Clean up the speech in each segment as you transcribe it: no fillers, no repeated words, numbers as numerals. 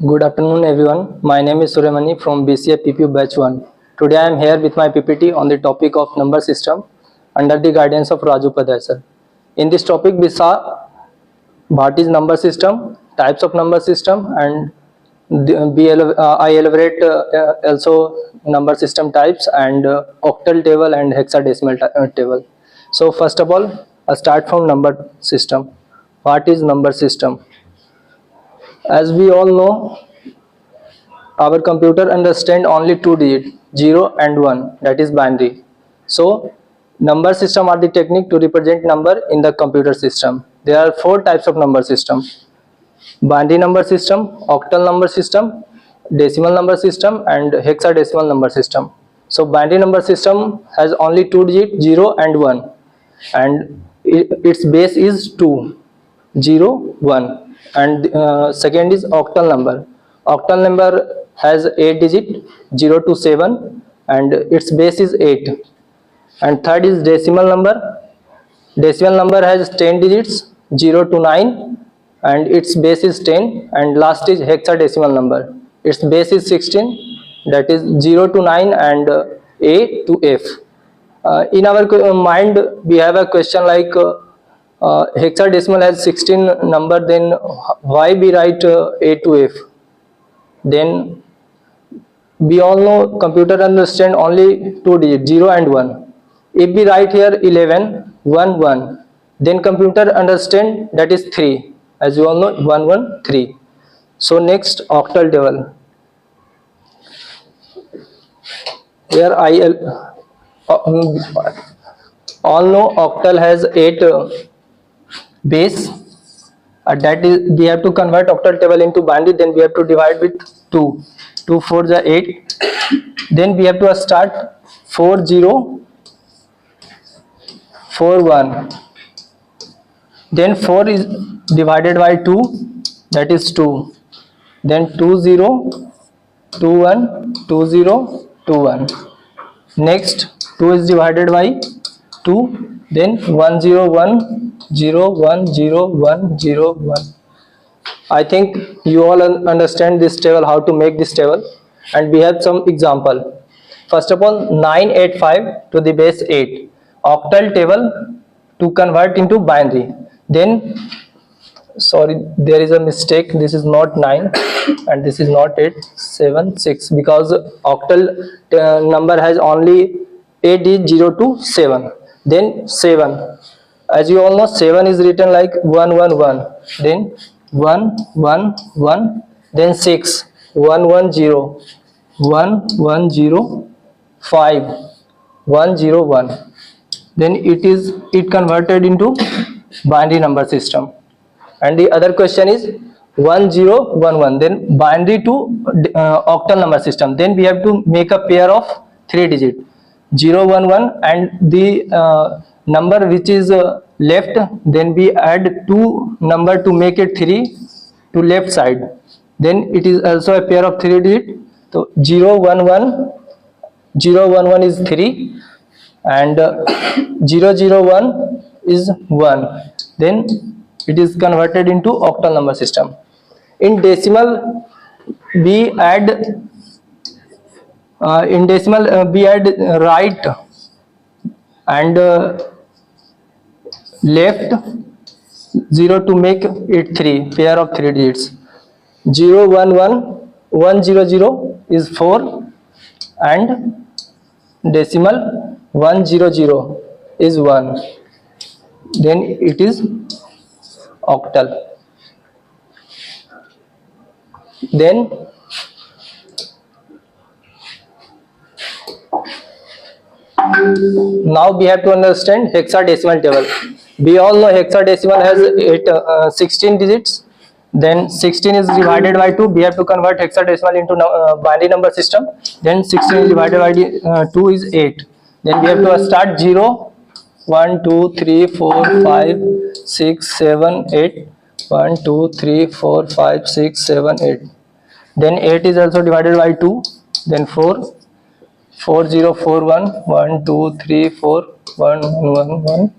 Good afternoon, everyone. My name is Suremani from BCA PPU Batch 1. Today I am here with my PPT on the topic of number system under the guidance of Raju Padhai sir. In this topic, we saw what is number system, types of number system, and I elaborate also number system types and octal table and hexadecimal table. So first of all, I start from number system. What is number system? As we all know, our computer understand only two digits, 0 and 1, that is binary. So number system are the technique to represent number in the computer system. There are four types of number system: binary number system, octal number system, decimal number system, and hexadecimal number system. So binary number system has only two digits, 0 and 1, and its base is 2, 0, 1. And second is octal number. Octal number has 8 digit, 0 to 7, and its base is 8. And third is decimal number. Decimal number has 10 digits, 0 to 9, and its base is 10. And last is hexadecimal number. Its base is 16, that is 0 to 9 and A to F. In our mind, we have a question like hexadecimal has 16 number, then why we write A to F? Then we all know computer understand only two digits, 0 and 1. If we write here 11, 1, 1, then computer understand that is 3. As you all know, 1, 1, 3. So next, octal table. Here all know octal has 8 base. That is, we have to convert octal table into binary, then we have to divide with 2. 2 4 is 8. Then we have to start 4 0 4 1. Then 4 is divided by 2, that is 2. Then 2 0 2 1 2 0 2 1. Next 2 is divided by 2, then 1 0 1 0 1 0 1 0 1. I think you all understand this table, how to make this table, and we have some example. First of all, 985 to the base 8, octal table to convert into binary. Then sorry, there is a mistake, this is not 9 and this is not 8, 7 6, because octal number has only 8 is 0 to 7. Then 7, as you all know, 7 is written like 1 1 1, then 1 1 1, then 6 1 1 0 1 1 0 5 1 0 1. Then it converted into binary number system. And the other question is 1 0 1 1, then binary to octal number system. Then we have to make a pair of 3 digit, 0 1 1, and the number which is left, then we add 2 number to make it 3 to left side. Then it is also a pair of 3 digit. So 0 1 1 0 1 1 is 3, and 0 0 1 is 1. Then it is converted into octal number system. In decimal, we add right and left 0 to make it 3, pair of 3 digits. 0 1 1 1 0 0 is 4, and decimal 1 0 0 is 1. Then it is octal. Then now we have to understand hexadecimal table. We all know hexadecimal has 16 digits. Then 16 is divided by 2. We have to convert hexadecimal into binary number system. Then 16 is divided by 2 is 8. Then we have to start 0 1 2 3 4 5 6 7 8. 1 2 3 4 5 6 7 8. Then 8 is also divided by 2. Then 4 4 0 4 1 1 2 3 4 1 1 1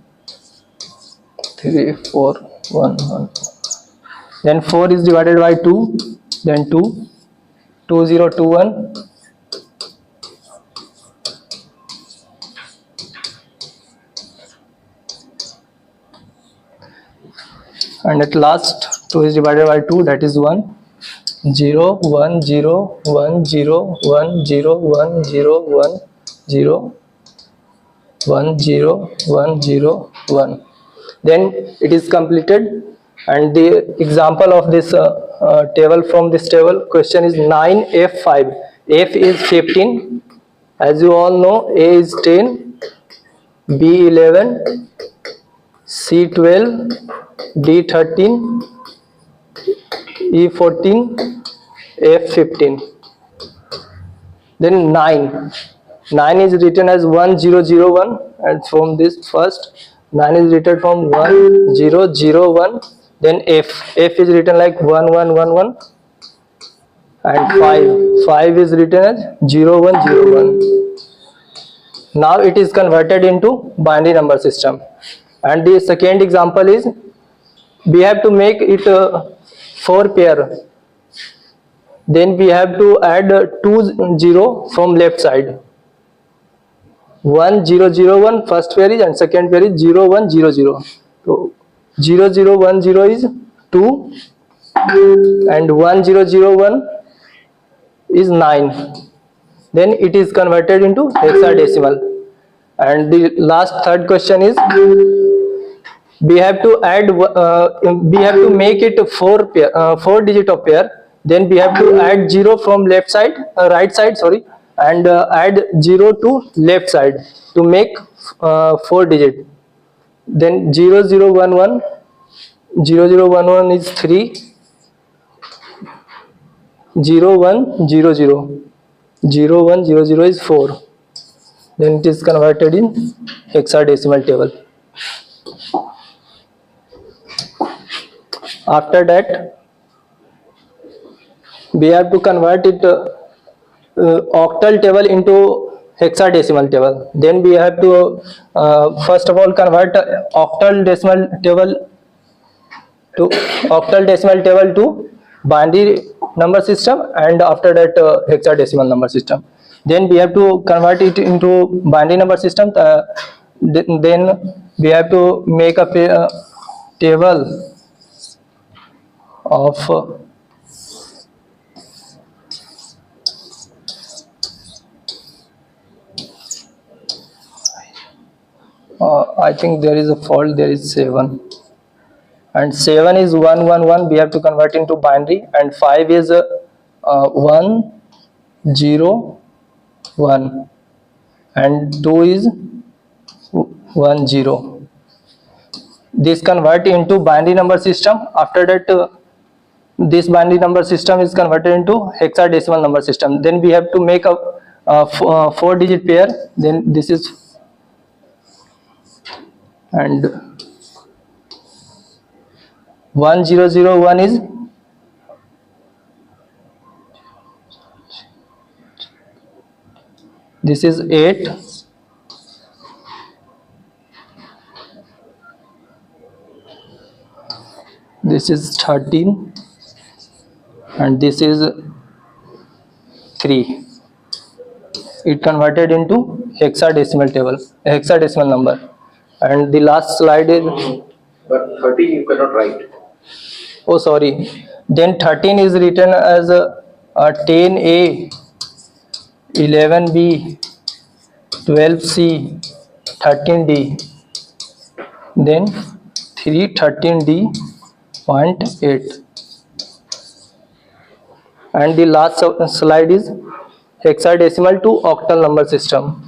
3 4 1 1. Then 4 is divided by 2. then 2, 2021, and at last 2 is divided by 2, that is 1. 0 1 0 1 0 1 0 1 0 1 0 1 0 1 0 1. Then it is completed. And the example of this table, from this table, question is 9F5. F is 15, as you all know. A is 10, B 11, C 12, D 13, E 14, F 15. Then 9 is written as 1001, and from this first 9 is written from 1001. Then F is written like 1111, and 5 is written as 0101. Now it is converted into binary number system. And the second example is, we have to make it 4 pair. Then we have to add 2 0 from left side. 1001 first pair is, and second pair is 0100. So 0010 is 2, and 1001 is 9. Then it is converted into hexadecimal. And the last third question is, we have to add we have to make it 4 digit of pair. Then we have to add 0 from left side, right side, sorry, and add 0 to left side to make 4 digit. Then 0011 is 3, 0100 is 4. Then it is converted in hexadecimal table. After that, we have to convert it octal table into hexadecimal table. Then we have to first of all convert octal decimal table to binary number system, and after that hexadecimal number system. Then we have to convert it into binary number system. Then we have to make a table of I think there is a fault, there is 7, and 7 is 111. We have to convert into binary, and 5 is 101, and 2 is 10. This convert into binary number system. After that this binary number system is converted into hexadecimal number system. Then we have to make a 4 digit pair. Then this is, and 1001 is this is 8, this is 13, and this is 3. It converted into hexadecimal table, hexadecimal number. And the last slide is, but 13 you cannot write. Oh sorry, then 13 is written as 10A, 11B, 12C, 13D, then 13D, 0.8. And the last slide is hexadecimal to octal number system.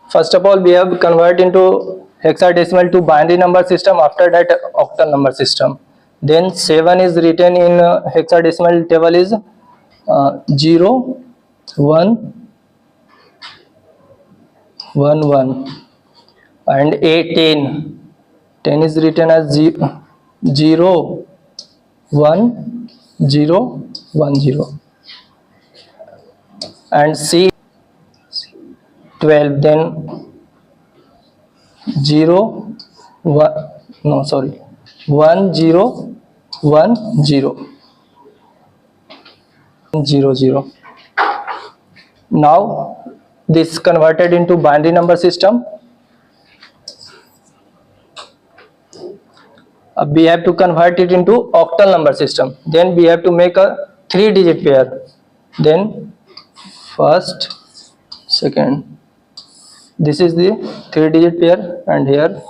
First of all, we have convert into hexadecimal to binary number system. After that, octal number system. Then 7 is written in hexadecimal table is 0 1 1 1, and 10 is written as 0 1 0 1 0, and C 12, then 0 1, no sorry, 1 0 1 0 0 0. Now this converted into binary number system. We have to convert it into octal number system. Then we have to make a 3-digit pair. Then first, second, this is the 3-digit pair, and here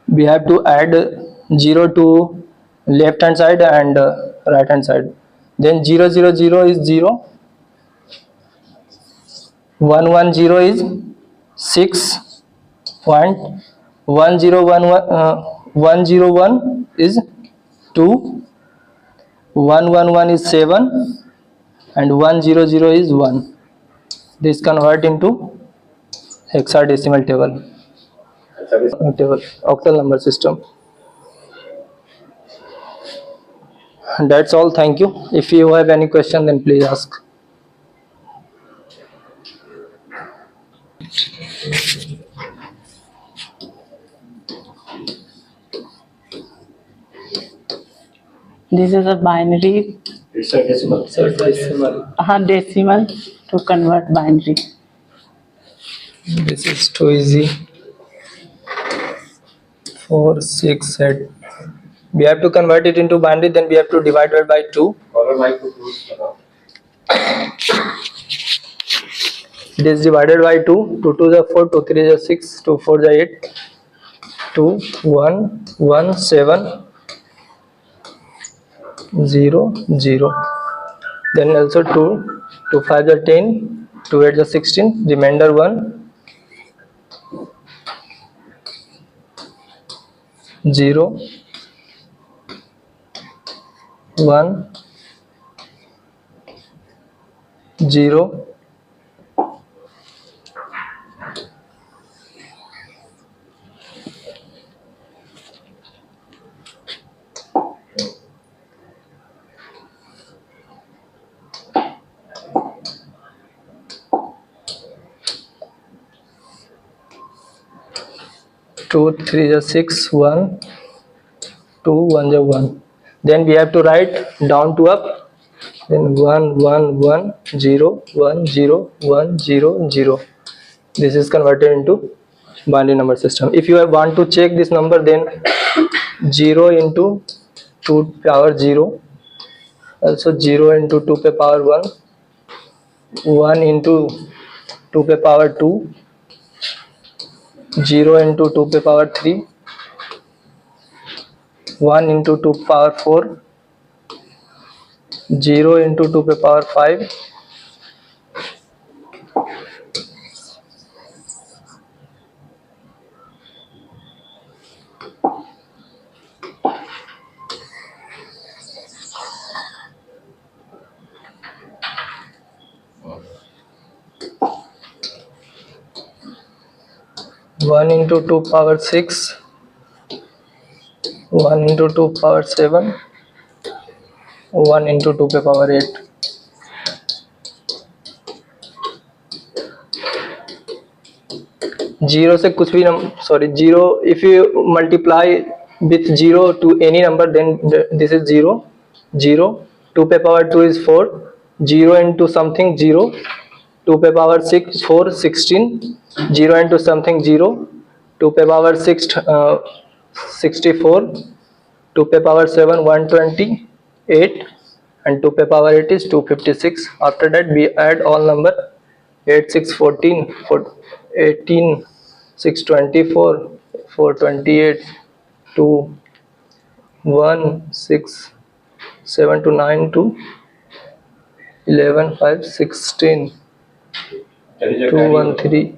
we have to add 0 to left hand side and right hand side. Then 0 0 0 is 0, 1 1 0 is 6 point, 1 0 1 1 0 1 is 2, 1 1 1 is 7, and 1 0 0 is 1. This convert into hexadecimal table. Octal number system. That's all. Thank you. If you have any question, then please ask. This is a binary, It's a decimal. decimal to convert binary. This is too easy. 4 6 8. We have to convert it into binary, then we have to divide it by 2. Caller mic to close. It is divided by 2. 2 2 is 4, 2 3 is 6, 2 4 is 8, 2 1 1 7 0 0. Then also 2 2 5 is 10, 2 8 is 16, remainder 1, 0 1 0 2 3 is 6, 1 2 1 is 1. Then we have to write down to up. Then 1 1 1 0 1 0 1 0 0. This is converted into binary number system. If you want to check this number, then 0 into 2 power 0, also 0 into 2 power 1, 1 into 2 power 2, 0 into 2 power 3, 1 into 2 power 4, 0 into 2 power 5, 1 into 2 power 6, 1 into 2 power 7, 1 into 2 power 8. Zero से कुछ भी sorry, 0, if you multiply with 0 to any number, then this is 0 0. 2 power 2 is 4, 0 into something 0, 2 power 6 4 16, 0 into something 0, 2 power 6 64, 2 power 7 128, and 2 power 8 is 256. After that we add all number. 8 6 14, 18, 6 24, 4 28, 2 1 6 7 to 9 to 11 5 16, 2 1 3.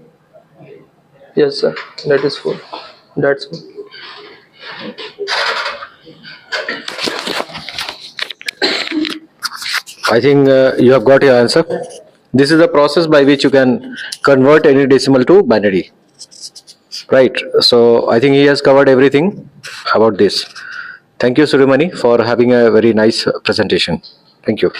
Yes sir, that is 4. That's all. I think you have got your answer. This is the process by which you can convert any decimal to binary. Right. So I think he has covered everything about this. Thank you, Suremani, for having a very nice presentation. Thank you.